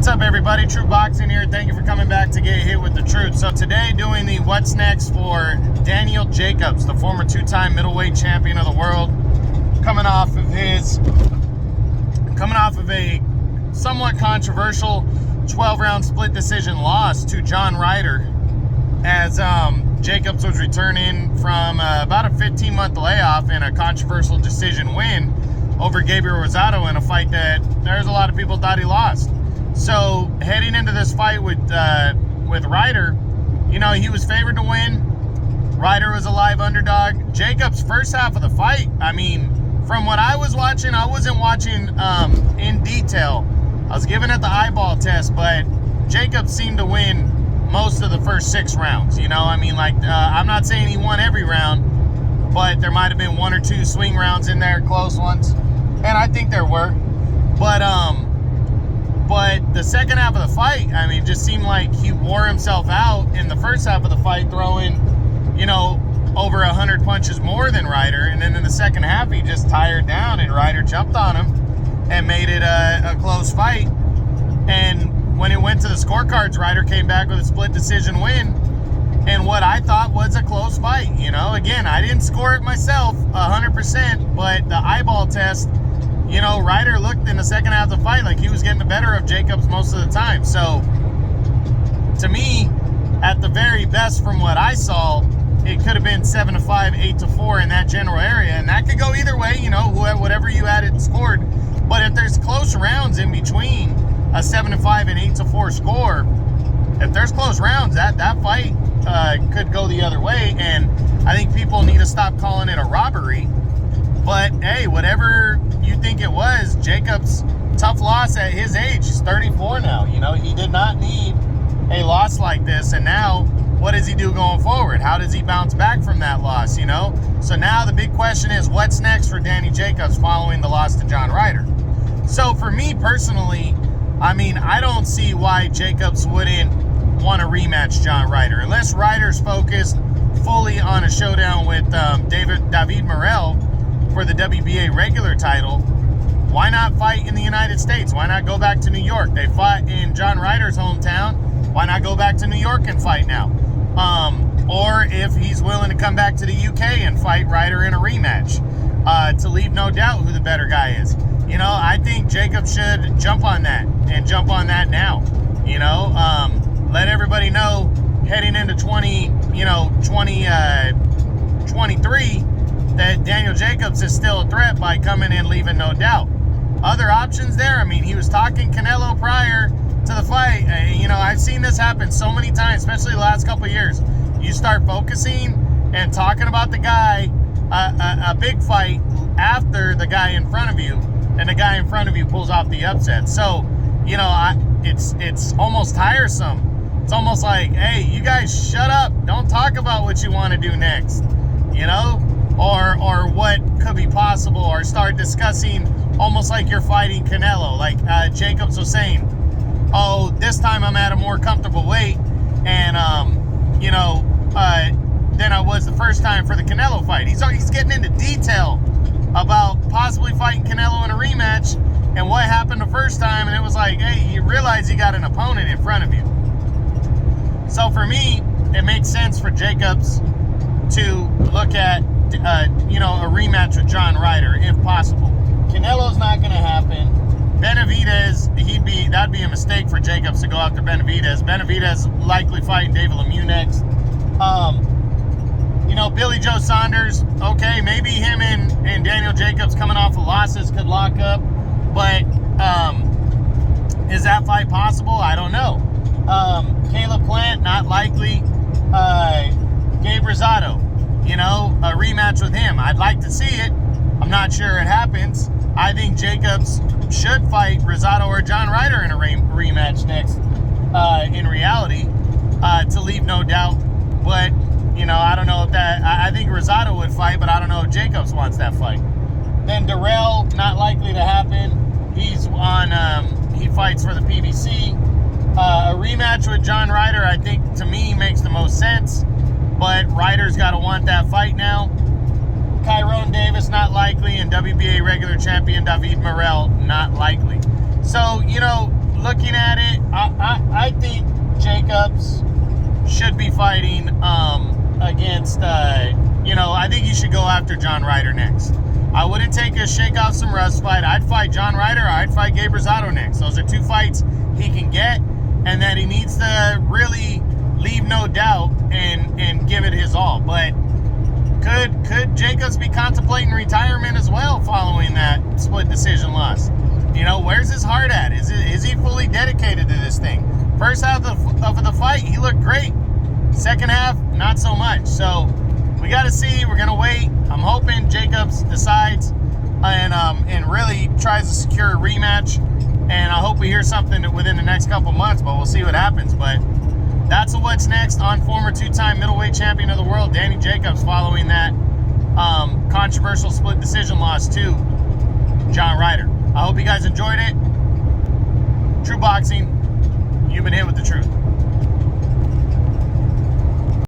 What's up, everybody? True Boxing here. Thank you for coming back to get hit with the truth. So today, doing the what's next for Daniel Jacobs, the former two-time middleweight champion of the world, coming off of a somewhat controversial 12-round split decision loss to John Ryder, as Jacobs was returning from about a 15-month layoff and a controversial decision win over Gabriel Rosado in a fight that there's a lot of people thought he lost. So heading into this fight with Ryder, you know, he was favored to win. Ryder was a live underdog. Jacobs' first half of the fight, I mean, from what I was watching, I wasn't watching in detail. I was giving it the eyeball test, but Jacobs seemed to win most of the first 6 rounds. You know, I mean, like, I'm not saying he won every round, but there might have been 1 or 2 swing rounds in there, close ones. And I think there were. But the second half of the fight, I mean, it just seemed like he wore himself out in the first half of the fight, throwing, you know, over 100 punches more than Ryder. And then in the second half, he just tired down and Ryder jumped on him and made it a close fight. And when it went to the scorecards, Ryder came back with a split decision win and what I thought was a close fight. You know, again, I didn't score it myself 100%, but the eyeball test, you know, Ryder looked in the second half of the fight like he was getting the better of Jacobs most of the time. So, to me, at the very best from what I saw, it could have been 7-5, 8-4 in that general area. And that could go either way, you know, whatever you added and scored. But if there's close rounds in between a 7-5 and 8-4 score, if there's close rounds, that fight could go the other way. And I think people need to stop calling it a robbery. But, hey, whatever you think it was, Jacobs, tough loss at his age. He's 34 now. You know, he did not need a loss like this. And now, what does he do going forward? How does he bounce back from that loss, you know? So now the big question is, what's next for Danny Jacobs following the loss to John Ryder? So for me personally, I mean, I don't see why Jacobs wouldn't want to rematch John Ryder. Unless Ryder's focused fully on a showdown with David Morrell for the WBA regular title, why not fight in the United States? Why not go back to New York? They fought in John Ryder's hometown. Why not go back to New York and fight now? Or if he's willing to come back to the UK and fight Ryder in a rematch, to leave no doubt who the better guy is. You know, I think Jacobs should jump on that and jump on that now. You know, let everybody know heading into 2023 that Daniel Jacobs is still a threat by coming in leaving no doubt. Other options there, I mean, he was talking Canelo prior to the fight. You know, I've seen this happen so many times, especially the last couple of years. You start focusing and talking about the guy, a big fight after the guy in front of you, and the guy in front of you pulls off the upset. So, you know, it's almost tiresome. It's almost like, hey, you guys shut up. Don't talk about what you want to do next, you know, or what could be possible, or start discussing almost like you're fighting Canelo. Like Jacobs was saying, oh, this time I'm at a more comfortable weight, and you know, than I was the first time for the Canelo fight. He's getting into detail about possibly fighting Canelo in a rematch and what happened the first time, and it was like, hey, you realize you got an opponent in front of you. So for me, it makes sense for Jacobs to look at you know, a rematch with John Ryder if possible. Canelo's not going to happen. Benavidez, that'd be a mistake for Jacobs to go after Benavidez. Benavidez likely fighting David Lemieux next. You know, Billy Joe Saunders, okay, maybe him and Daniel Jacobs coming off of losses could lock up, but is that fight possible? I don't know. Caleb Plant, not likely. Gabe Rosado, you know, a rematch with him. I'd like to see it. I'm not sure it happens. I think Jacobs should fight Rosado or John Ryder in a rematch next, in reality, to leave no doubt. But, you know, I don't know if that, I think Rosado would fight, but I don't know if Jacobs wants that fight. Then Darrell, not likely to happen. He's on, he fights for the PBC. A rematch with John Ryder, I think, to me, makes the most sense. But Ryder's got to want that fight now. Tyrone Davis, not likely. And WBA regular champion David Morrell, not likely. So, you know, looking at it, I think Jacobs should be fighting against, I think you should go after John Ryder next. I wouldn't take a shake off some rust fight. I'd fight John Ryder, or I'd fight Gabe Rosado next. Those are 2 fights he can get, and that he needs to really leave no doubt and give it his all. But could Jacobs be contemplating retirement as well following that split decision loss? Where's his heart at? Is he fully dedicated to this thing? First half of the fight, he looked great. Second half, not so much. So we got to see. We're gonna wait. I'm hoping Jacobs decides and really tries to secure a rematch. And I hope we hear something within the next couple months. But we'll see what happens. But that's what's next on former 2-time middleweight champion of the world, Danny Jacobs, following that controversial split decision loss to John Ryder. I hope you guys enjoyed it. True Boxing, you've been hit with the truth.